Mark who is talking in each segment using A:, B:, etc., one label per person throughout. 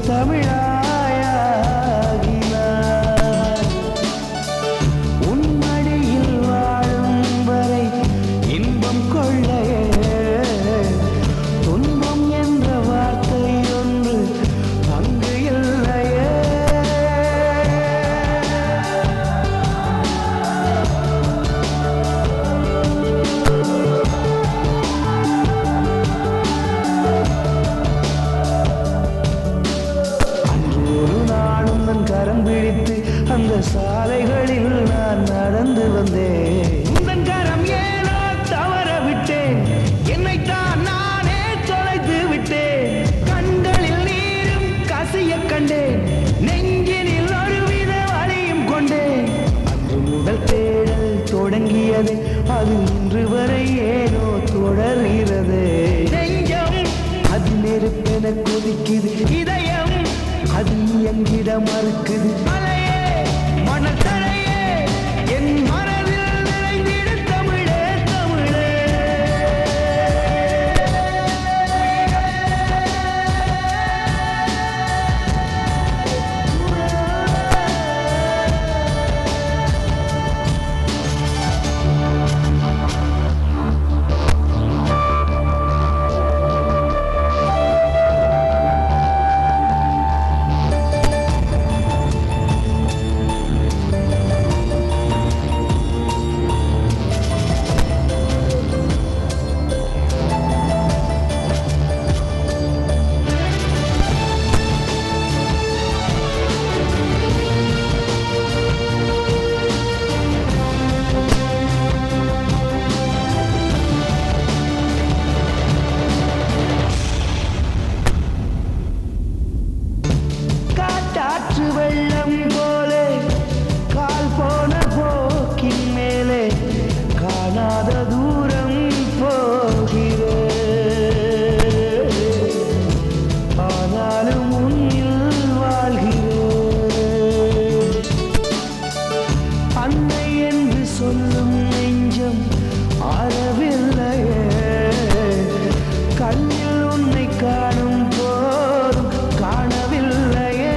A: தமிழாயாகினார். உன் மடியில் வாழும் வரை இன்பம் கொள்ளையே, துன்பம் என்ற வார்த்தை ஒன்று அங்கு இல்லையே. கரம் பிடித்து அந்த சாலைகளில் நான் நடந்து வந்தேன். உந்தன் கரம் ஏனோ தவற விட்டேன், என்னைத்தான் நானே தொலைத்து விட்டேன். கண்களில் நீரும் கசிய கண்டேன், நெஞ்சினில் ஒருவித வலியும் கொண்டேன். அன்று முதல் தேடல் தொடங்கியது, அது இன்று வரை ஏனோ தொடர்கிறது. நெஞ்சம் அது நெருப்பென கொதிக்குது, இதயம் அது எங்கிட மறுக்குது. மலையே மணல் தரையே என் மனதில் நிறைந்திட தமிழே தமிழே. காற்று வெள்ளம் போலே கால் போன போக்கின் மேலே காணாத தூரம் போகிறேன். ஆனாலும் உன்னில் வாழ்கிறேன். அன்னை என்று சொல்லும் நெஞ்சம் ஆறவில்லையே, கண்ணில் உன்னை காணும் போதும் காணவில்லையே.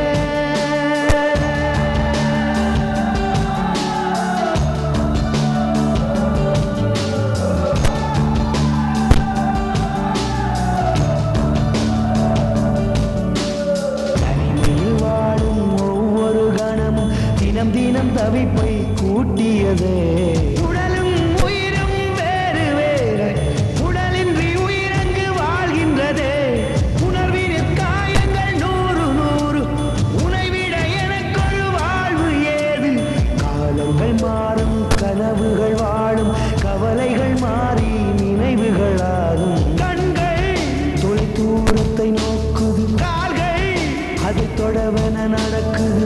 A: தினம் தினம் தவிப்பை கூட்டியதே. உடலும் உயிரும் வேறு வேறு, உடலின்றி உயிரங்கு வாழ்கின்றதே. உணர்வினில் காயங்கள் நூறு நூறு, உனைவிட எனக்கொரு வாழ்வு ஏது. காலங்கள் மாறும், கனவுகள் வாழும், கவலைகள் மாறி நினைவுகளாகும். கண்கள் தொலை தூரத்தை நோக்குது, கால்கள் அதை தொடவென நடக்குது.